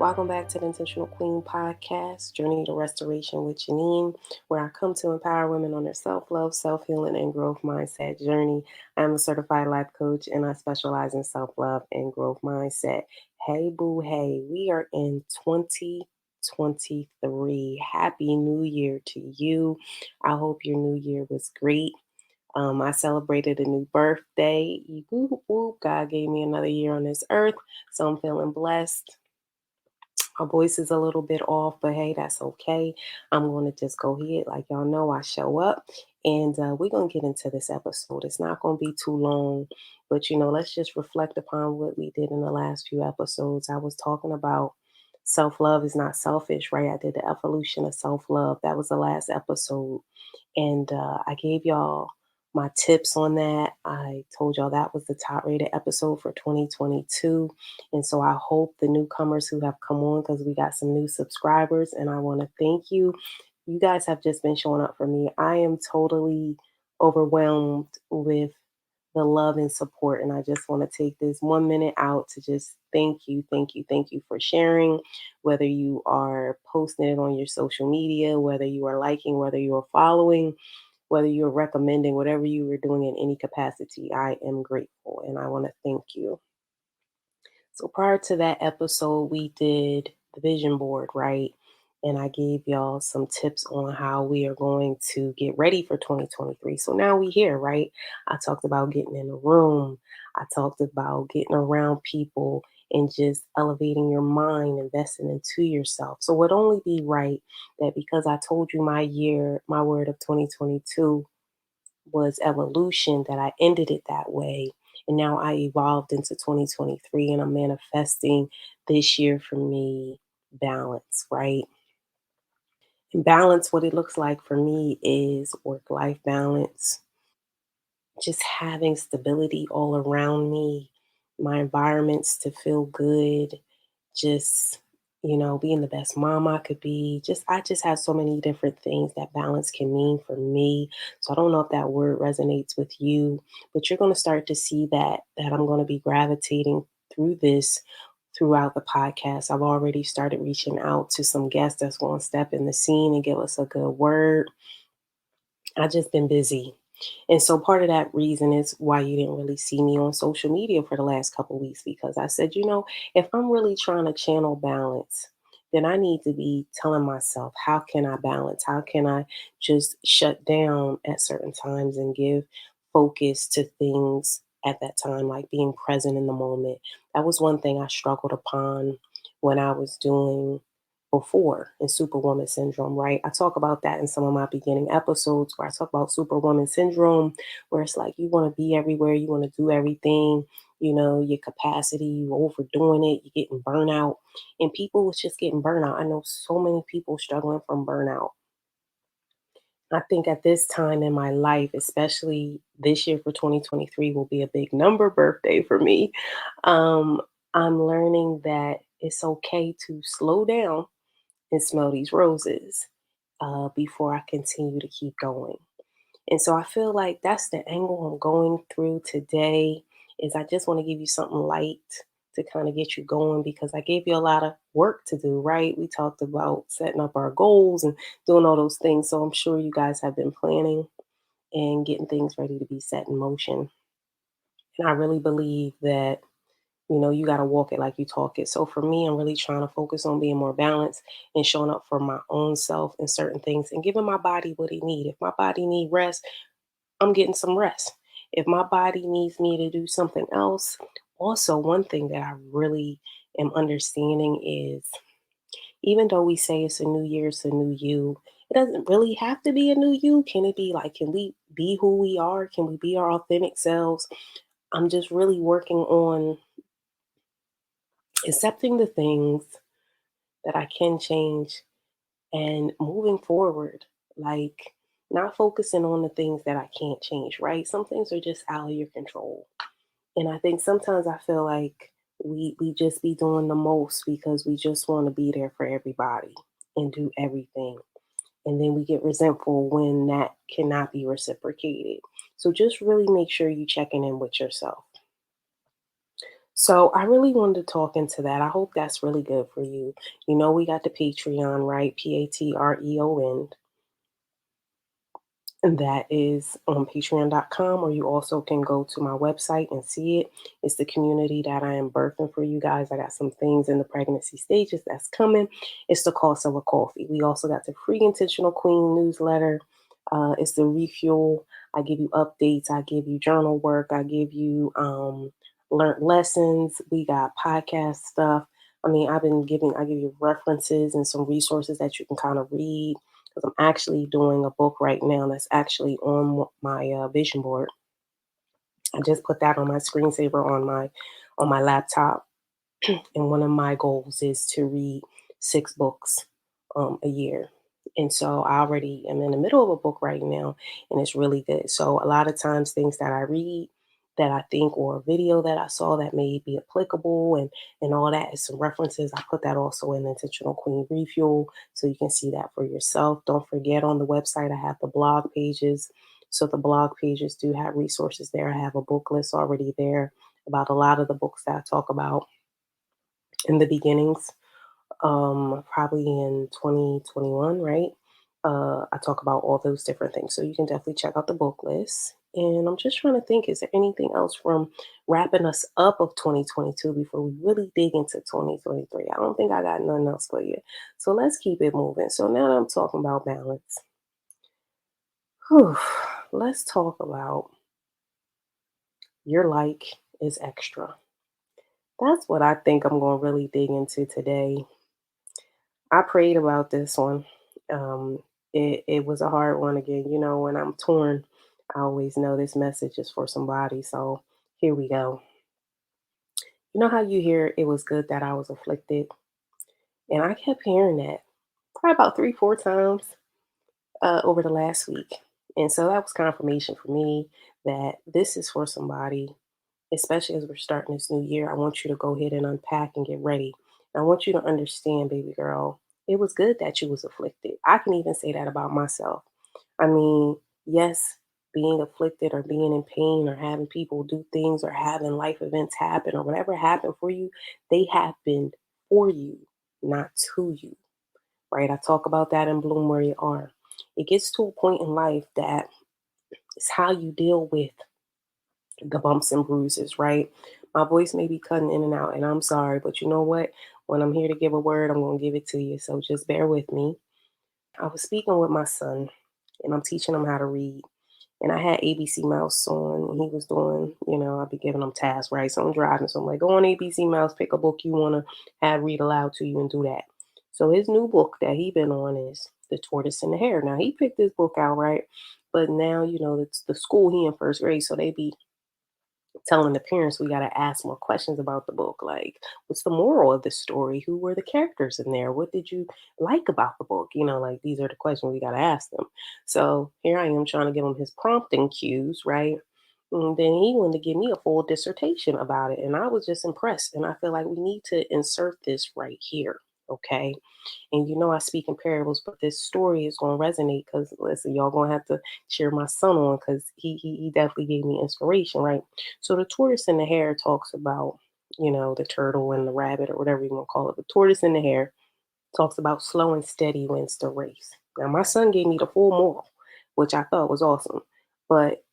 Welcome back to the Intentional Queen podcast, Journey to Restoration with Janine, where I come to empower women on their self love, self healing, and growth mindset journey. I'm a certified life coach and I specialize in self love and growth mindset. Hey, boo, hey, we are in 2023. Happy New Year to you. I hope your new year was great. I celebrated a new birthday. Whoop, whoop. God gave me another year on this earth, so I'm feeling blessed. My voice is a little bit off, but hey, that's okay. I'm going to just go ahead. Like y'all know, I show up and we're going to get into this episode. It's not going to be too long, but let's just reflect upon what we did in the last few episodes. I was talking about self love is not selfish, right? I did the evolution of self love. That was the last episode. And I gave y'all my tips on that. I told y'all that was the top rated episode for 2022. And so I hope the newcomers who have come on, because we got some new subscribers, and I want to thank you. You guys have just been showing up for me. I am totally overwhelmed with the love and support. And I just want to take this 1 minute out to just thank you for sharing, whether you are posting it on your social media, whether you are liking, whether you are following, whether you're recommending, whatever you were doing in any capacity. I am grateful and I want to thank you. So prior to that episode, we did the vision board, right? And I gave y'all some tips on how we are going to get ready for 2023. So now we here, right? I talked about getting in a room. I talked about getting around people and just elevating your mind, investing into yourself. So it would only be right that because I told you my word of 2022 was evolution, that I ended it that way. And now I evolved into 2023 and I'm manifesting this year for me balance, right? And balance, what it looks like for me is work life balance, just having stability all around me, my environments to feel good, just being the best mom I could be. I just have so many different things that balance can mean for me. So I don't know if that word resonates with you, but you're going to start to see that I'm going to be gravitating through this throughout the podcast. I've already started reaching out to some guests that's going to step in the scene and give us a good word. I've just been busy. And so part of that reason is why you didn't really see me on social media for the last couple of weeks, because I said, if I'm really trying to channel balance, then I need to be telling myself, how can I balance? How can I just shut down at certain times and give focus to things at that time, like being present in the moment? That was one thing I struggled upon when I was doing before in Superwoman syndrome, right? I talk about that in some of my beginning episodes where I talk about Superwoman syndrome, where it's like you want to be everywhere, you want to do everything, your capacity, you overdoing it, you're getting burnout. And people was just getting burnout. I know so many people struggling from burnout. I think at this time in my life, especially this year for 2023, will be a big number birthday for me. Um, I'm learning that it's okay to slow down and smell these roses before I continue to keep going. And so I feel like that's the angle I'm going through today. Is I just want to give you something light to kind of get you going, because I gave you a lot of work to do, right? We talked about setting up our goals and doing all those things. So I'm sure you guys have been planning and getting things ready to be set in motion. And I really believe that you got to walk it like you talk it. So for me, I'm really trying to focus on being more balanced and showing up for my own self in certain things and giving my body what it needs. If my body needs rest, I'm getting some rest. If my body needs me to do something else, also one thing that I really am understanding is, even though we say it's a new year, it's a new you, it doesn't really have to be a new you. Can it be like, can we be who we are? Can we be our authentic selves? I'm just really working on accepting the things that I can change and moving forward, like not focusing on the things that I can't change, right? Some things are just out of your control. And I think sometimes I feel like we just be doing the most because we just want to be there for everybody and do everything. And then we get resentful when that cannot be reciprocated. So just really make sure you checking in with yourself. So I really wanted to talk into that. I hope that's really good for you. You know, we got the Patreon, right? Patreon. And that is on patreon.com, or you also can go to my website and see it. It's the community that I am birthing for you guys. I got some things in the pregnancy stages that's coming. It's the cost of a coffee. We also got the free Intentional Queen newsletter. It's the refuel. I give you updates. I give you journal work. I give you learned lessons. We got podcast stuff. I mean, I give you references and some resources that you can kind of read because I'm actually doing a book right now that's actually on my vision board. I just put that on my screensaver on my laptop, and one of my goals is to read 6 books a year. And so I already am in the middle of a book right now, and it's really good. So a lot of times, things that I read that I think, or a video that I saw that may be applicable, and all that is some references. I put that also in the Intentional Queen Refuel, so you can see that for yourself. Don't forget, on the website I have the blog pages. So the blog pages do have resources there. I have a book list already there about a lot of the books that I talk about in the beginnings, probably in 2021, right? I talk about all those different things. So you can definitely check out the book list. And I'm just trying to think, is there anything else from wrapping us up of 2022 before we really dig into 2023? I don't think I got nothing else for you. So let's keep it moving. So now that I'm talking about balance, whew, let's talk about your like is extra. That's what I think I'm going to really dig into today. I prayed about this one. Um, it was a hard one again. You know, when I'm torn, I always know this message is for somebody. So here we go. You know how you hear it was good that I was afflicted? And I kept hearing that probably about 3, 4 times over the last week. And so that was confirmation for me that this is for somebody, especially as we're starting this new year. I want you to go ahead and unpack and get ready. And I want you to understand, baby girl, it was good that you was afflicted. I can even say that about myself. I mean, yes, being afflicted or being in pain or having people do things or having life events happen or whatever happened for you, they happened for you, not to you, right? I talk about that in Bloom Where You Are. It gets to a point in life that it's how you deal with the bumps and bruises, right? My voice may be cutting in and out, and I'm sorry, but you know what? When I'm here to give a word, I'm going to give it to you. So just bear with me. I was speaking with my son, and I'm teaching him how to read. And I had ABC Mouse on, and he was doing, I'd be giving him tasks, right? So I'm driving, so I'm like, go on ABC Mouse, pick a book you want to have read aloud to you, and do that. So his new book that he been on is The Tortoise and the Hare. Now he picked this book out, right? But now, it's the school he in first grade, so they be telling the parents we got to ask more questions about the book, like what's the moral of the story, who were the characters in there, what did you like about the book, like these are the questions we got to ask them. So here I am trying to give him his prompting cues, right? And then he wanted to give me a full dissertation about it, and I was just impressed, and I feel like we need to insert this right here. Okay, and I speak in parables, but this story is going to resonate because, listen, y'all going to have to cheer my son on because he definitely gave me inspiration, right? So the tortoise and the hare talks about, the turtle and the rabbit or whatever you want to call it. The tortoise and the hare talks about slow and steady wins the race. Now, my son gave me the full moral, which I thought was awesome. But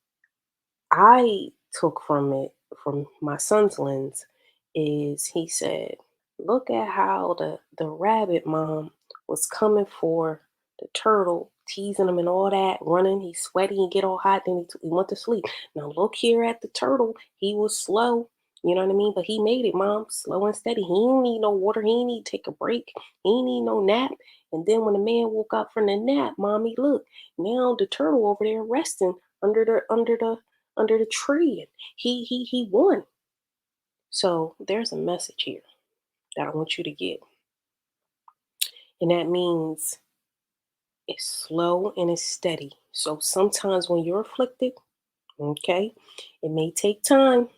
I took from it, from my son's lens, is he said, look at how the rabbit mom was coming for the turtle, teasing him and all that, running. He's sweaty and get all hot, then he went to sleep. Now look here at the turtle. He was slow. You know what I mean? But he made it, mom, slow and steady. He didn't need no water. He didn't need to take a break. He didn't need no nap. And then when the man woke up from the nap, mommy, look, now the turtle over there resting under the tree, and he won. So there's a message here that I want you to get, and that means it's slow and it's steady. So sometimes when you're afflicted, okay, it may take time.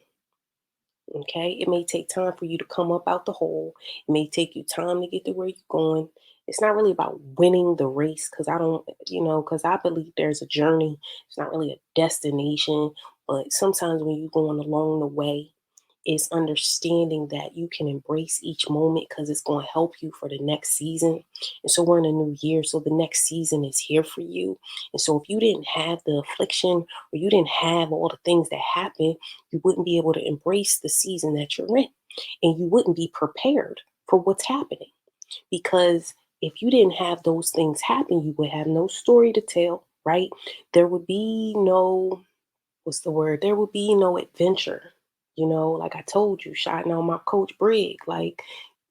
Okay, it may take time for you to come up out the hole. It may take you time to get to where you're going. It's not really about winning the race because I don't, because I believe there's a journey. It's not really a destination, but sometimes when you're going along the way, Is understanding that you can embrace each moment because it's going to help you for the next season. And so we're in a new year, so the next season is here for you. And so if you didn't have the affliction or you didn't have all the things that happen, you wouldn't be able to embrace the season that you're in, and you wouldn't be prepared for what's happening. Because if you didn't have those things happen, you would have no story to tell, right? There would be no, what's the word? There would be no adventure. Like I told you, shouting out my coach Brig, like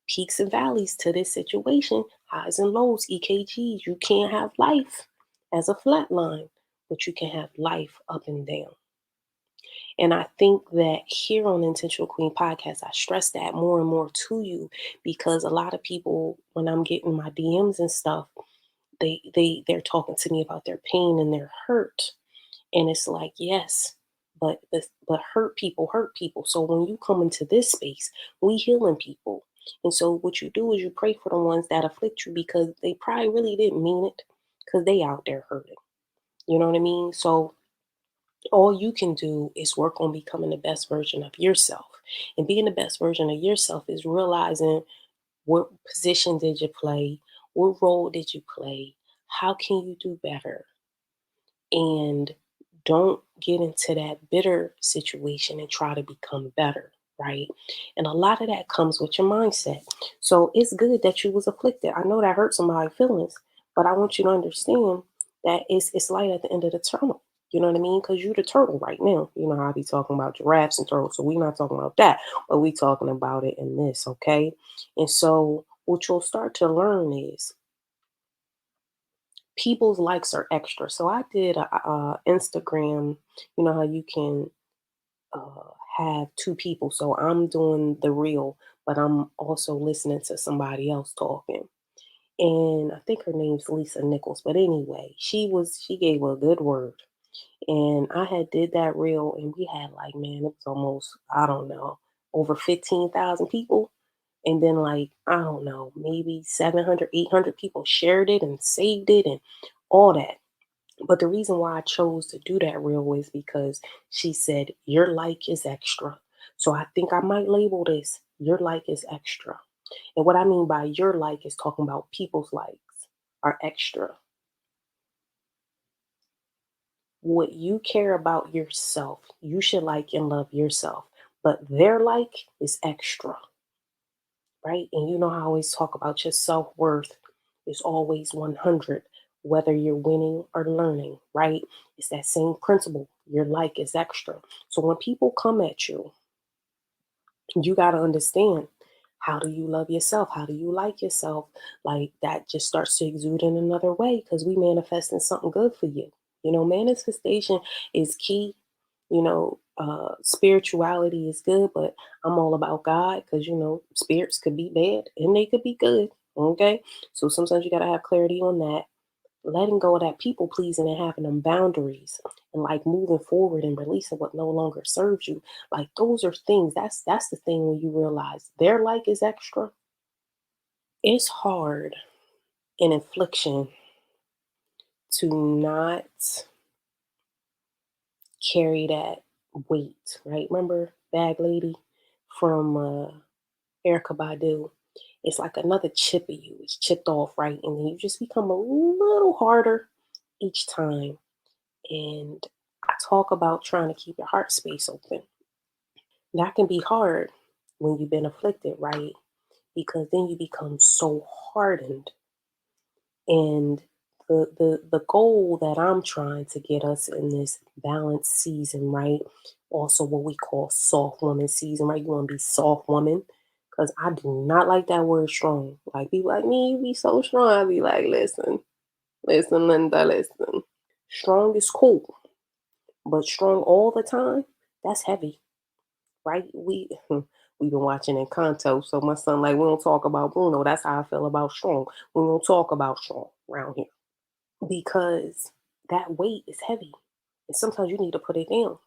peaks and valleys to this situation, highs and lows, EKGs. You can't have life as a flat line, but you can have life up and down. And I think that here on Intentional Queen Podcast, I stress that more and more to you because a lot of people, when I'm getting my DMs and stuff, they're talking to me about their pain and their hurt. And it's like, yes, but hurt people hurt people. So when you come into this space, we healing people. And so what you do is you pray for the ones that afflict you because they probably really didn't mean it because they out there hurting. You know what I mean? So all you can do is work on becoming the best version of yourself. And being the best version of yourself is realizing what position did you play? What role did you play? How can you do better? And don't get into that bitter situation and try to become better, right? And a lot of that comes with your mindset. So it's good that you was afflicted. I know that hurt somebody's feelings, but I want you to understand that it's light at the end of the tunnel. You know what I mean? Because you're the turtle right now. You know how I be talking about giraffes and turtles. So we're not talking about that, but we talking about it in this, okay? And so what you'll start to learn is people's likes are extra. So I did a Instagram. You know how you can have two people. So I'm doing the reel, but I'm also listening to somebody else talking. And I think her name's Lisa Nichols. But anyway, she gave a good word. And I had did that reel and we had like, man, it was almost, I don't know, over 15,000 people. And then like, I don't know, maybe 700, 800 people shared it and saved it and all that. But the reason why I chose to do that reel is because she said, your like is extra. So I think I might label this, your like is extra. And what I mean by your like is talking about people's likes are extra. What you care about yourself, you should like and love yourself. But their like is extra, right? And you know how I always talk about your self worth is always 100, whether you're winning or learning, right? It's that same principle. Your like is extra. So when people come at you, you got to understand, how do you love yourself? How do you like yourself? Like that just starts to exude in another way because we manifesting something good for you. Manifestation is key. Spirituality is good, but I'm all about God because spirits could be bad and they could be good. Okay, so sometimes you got to have clarity on that, letting go of that people pleasing and having them boundaries, and like moving forward and releasing what no longer serves you. Like those are things. That's the thing when you realize their like is extra. It's hard in affliction to not carry that weight, right? Remember Bag Lady from Erica Badu? It's like another chip of you. It's chipped off, right? And then you just become a little harder each time. And I talk about trying to keep your heart space open. That can be hard when you've been afflicted, right? Because then you become so hardened. And the goal that I'm trying to get us in this balanced season, right? Also what we call soft woman season, right? You want to be soft woman. Because I do not like that word strong. Like people like me, you be so strong. I be like, listen, Linda, listen. Strong is cool. But strong all the time, that's heavy, right? We've been watching Encanto, so my son like we don't talk about Bruno. That's how I feel about strong. We don't talk about strong around here because that weight is heavy, and sometimes you need to put it down.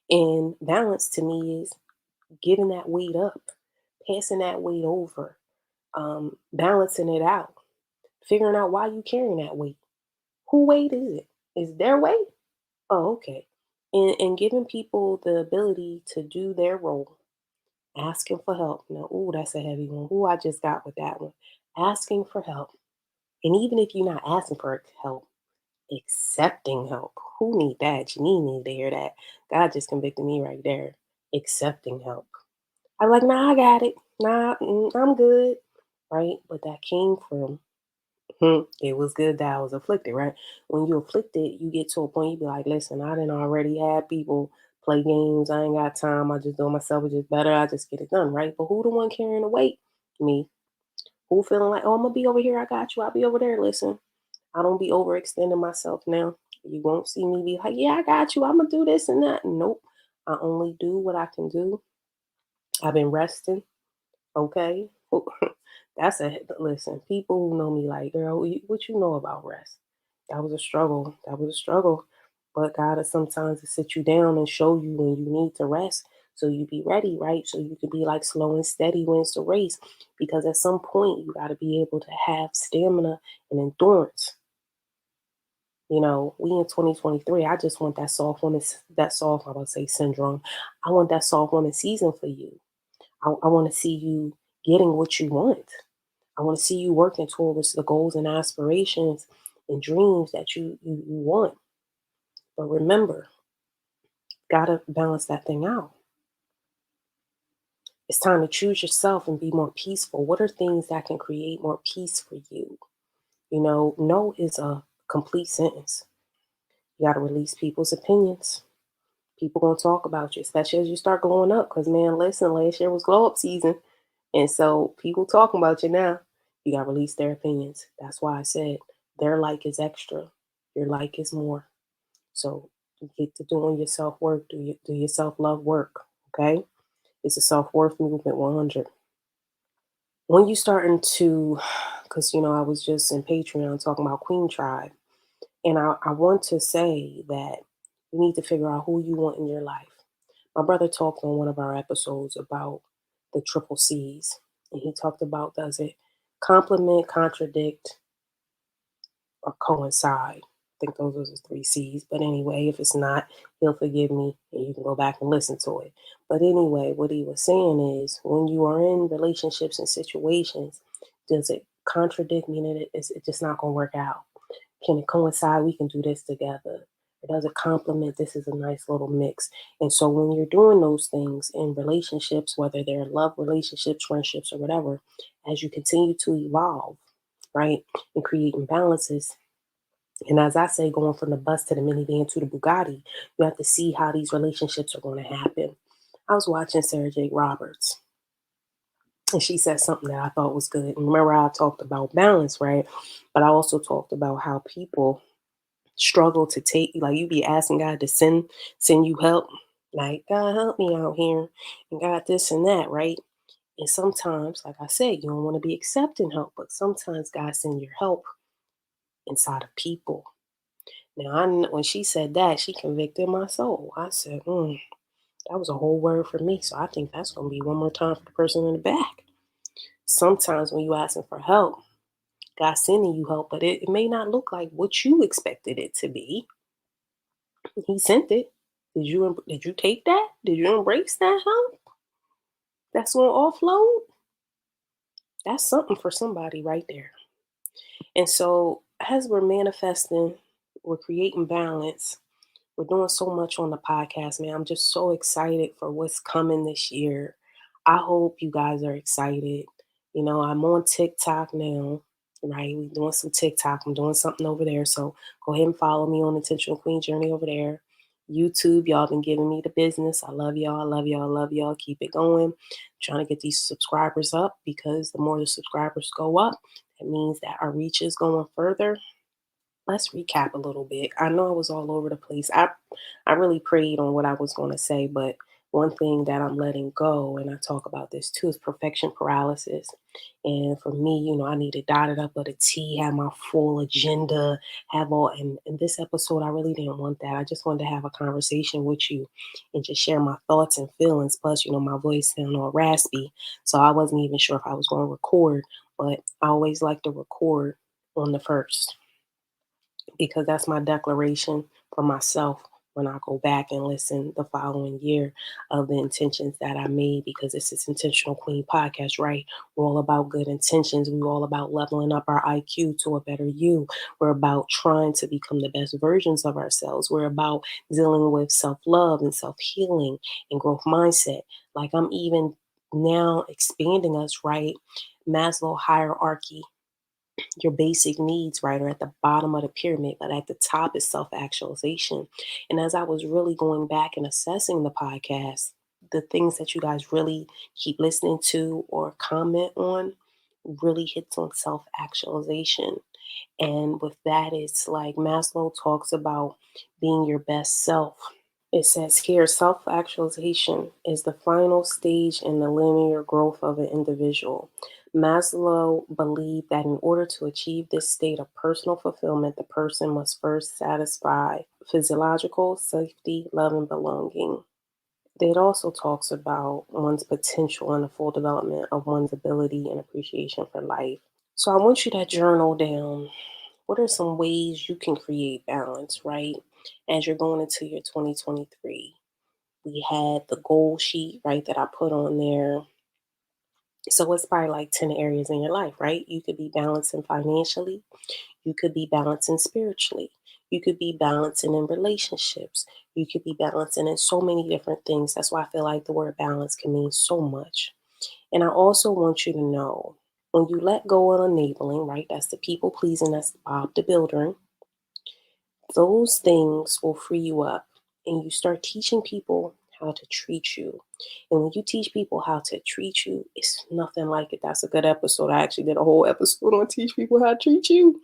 And balance to me is getting that weight up, passing that weight over, balancing it out, figuring out why you carrying that weight. Who weight is it? Is their weight? Oh, okay. and giving people the ability to do their role, asking for help. Now, ooh, that's a heavy one. Ooh, I just got with that one. Asking for help. And even if you're not asking for help, accepting help. Who need that? You need to hear that. God just convicted me right there. Accepting help. I'm like, nah, I got it. Nah, I'm good. Right? But that came from, it was good that I was afflicted, right? When you're afflicted, you get to a point, you be like, listen, I didn't already have people play games. I ain't got time. I just do it myself. It's just better. I just get it done, right? But who the one carrying the weight? Me. Who feeling like, oh, I'm going to be over here. I got you. I'll be over there. Listen, I don't be overextending myself now. You won't see me be like, yeah, I got you. I'm going to do this and that. Nope. I only do what I can do. I've been resting. Okay. That's a listen. People who know me like, girl, what you know about rest? That was a struggle. That was a struggle. But God is sometimes to sit you down and show you when you need to rest, so you be ready, right? So you can be like slow and steady when it's a race. Because at some point you got to be able to have stamina and endurance. You know, we in 2023. I just want that soft woman, that soft, I would say syndrome. I want that soft woman season for you. I want to see you getting what you want. I want to see you working towards the goals and aspirations and dreams that you want. But remember, gotta balance that thing out. It's time to choose yourself and be more peaceful. What are things that can create more peace for you? You know, no is a complete sentence. You gotta release people's opinions. People gonna talk about you, especially as you start going up. Cause man, listen, last year was glow up season. And so people talking about you now, you got to release their opinions. That's why I said their like is extra. Your like is more. So you get to doing your self work, do your self love work. Okay. It's a self worth movement 100. When you starting to, because you know, I was just in Patreon talking about Queen Tribe. And I want to say that you need to figure out who you want in your life. My brother talked on one of our episodes about the triple C's. And he talked about, does it complement, contradict, or coincide? I think those are the three C's. But anyway, if it's not, he'll forgive me and you can go back and listen to it. But anyway, what he was saying is when you are in relationships and situations, does it contradict, meaning it's just not going to work out? Can it coincide? We can do this together. It doesn't complement. This is a nice little mix. And so when you're doing those things in relationships, whether they're love relationships, friendships, or whatever, as you continue to evolve, right, and create imbalances, and as I say, going from the bus to the minivan to the Bugatti, you have to see how these relationships are going to happen. I was watching Sarah Jake Roberts, and she said something that I thought was good. And remember, I talked about balance, right? But I also talked about how people struggle to take, like you be asking God to send you help, like God help me out here and God this and that, right? And sometimes, like I said, you don't want to be accepting help, but sometimes God send your help inside of people. Now when she said that, she convicted my soul. I said, that was a whole word for me, so I think that's going to be one more time for the person in the back. Sometimes when you asking for help, God sending you help, but it may not look like what you expected it to be. He sent it. Did you take that? Did you embrace that help? That's gonna offload. That's something for somebody right there. And so as we're manifesting, we're creating balance. We're doing so much on the podcast, man. I'm just so excited for what's coming this year. I hope you guys are excited. You know, I'm on TikTok now, right? We're doing some TikTok. I'm doing something over there. So go ahead and follow me on Intentional Queen Journey over there. YouTube, y'all been giving me the business. I love y'all. I love y'all. I love y'all. Keep it going. Trying to get these subscribers up because the more the subscribers go up, that means that our reach is going further. Let's recap a little bit. I know I was all over the place. I really prayed on what I was going to say, but one thing that I'm letting go, and I talk about this too, is perfection paralysis. And for me, you know, I need to dot it up with a T, have my full agenda, have all. And in this episode, I really didn't want that. I just wanted to have a conversation with you and just share my thoughts and feelings. Plus, you know, my voice sounded all raspy, so I wasn't even sure if I was going to record. But I always like to record on the first because that's my declaration for myself when I go back and listen the following year of the intentions that I made, because this is Intentional Queen podcast, right? We're all about good intentions. We're all about leveling up our IQ to a better you. We're about trying to become the best versions of ourselves. We're about dealing with self-love and self-healing and growth mindset. Like, I'm even now expanding us, right? Maslow hierarchy, your basic needs, right, are at the bottom of the pyramid, but at the top is self actualization. And as I was really going back and assessing the podcast, the things that you guys really keep listening to or comment on really hits on self actualization. And with that, it's like Maslow talks about being your best self. It says here, self actualization is the final stage in the linear growth of an individual. Maslow believed that in order to achieve this state of personal fulfillment, the person must first satisfy physiological safety, love, and belonging. It also talks about one's potential and the full development of one's ability and appreciation for life. So I want you to journal down, what are some ways you can create balance, right? As you're going into your 2023, we had the goal sheet, right, that I put on there. So it's probably like 10 areas in your life, right? You could be balancing financially, you could be balancing spiritually, you could be balancing in relationships, you could be balancing in so many different things. That's why I feel like the word balance can mean so much. And I also want you to know, when you let go of enabling, right? That's the people pleasing, that's Bob the Builder. Those things will free you up, and you start teaching people how to treat you. And when you teach people how to treat you, it's nothing like it. That's a good episode. I actually did a whole episode on teach people how to treat you.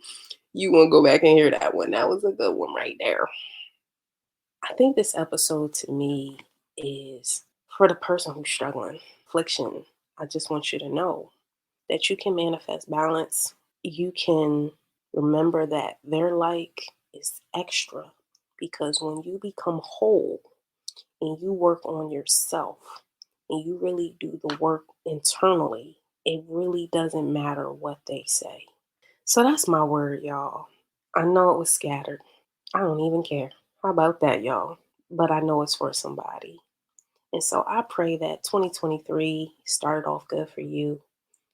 You want to go back and hear that one. That was a good one right there. I think this episode to me is for the person who's struggling. Affliction. I just want you to know that you can manifest balance. You can remember that their like is extra, because when you become whole and you work on yourself and you really do the work internally, it really doesn't matter what they say. So that's my word, y'all. I know it was scattered. I don't even care. How about that, y'all? But I know it's for somebody. And so I pray that 2023 started off good for you,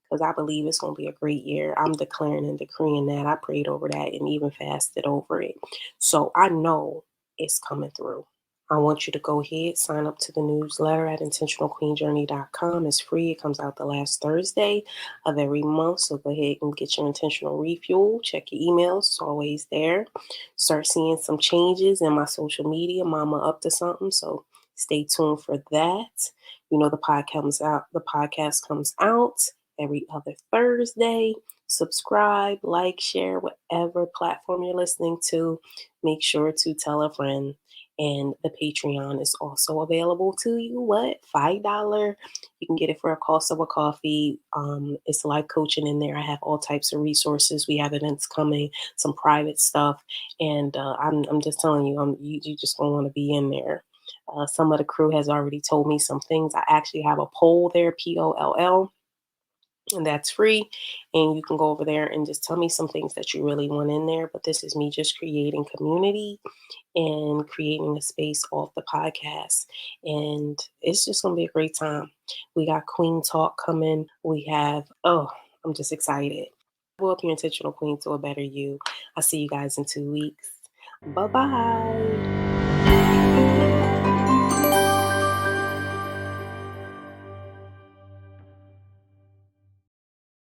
because I believe it's going to be a great year. I'm declaring and decreeing that. I prayed over that and even fasted over it. So I know it's coming through. I want you to go ahead, sign up to the newsletter at intentionalqueenjourney.com. It's free. It comes out the last Thursday of every month. So go ahead and get your intentional refuel. Check your emails. It's always there. Start seeing some changes in my social media. Mama up to something. So stay tuned for that. You know, the podcast comes out every other Thursday. Subscribe, like, share, whatever platform you're listening to. Make sure to tell a friend. And the Patreon is also available to you. What? $5. You can get it for a cost of a coffee. It's life coaching in there. I have all types of resources. We have events coming, some private stuff, and I'm just telling you, you just gonna want to be in there. Some of the crew has already told me some things. I actually have a poll there, POLL, and that's free. And you can go over there and just tell me some things that you really want in there. But this is me just creating community and creating a space off the podcast. And it's just going to be a great time. We got Queen Talk coming. We have, I'm just excited. Well, up your intentional queen to a better you. I'll see you guys in 2 weeks. Bye bye.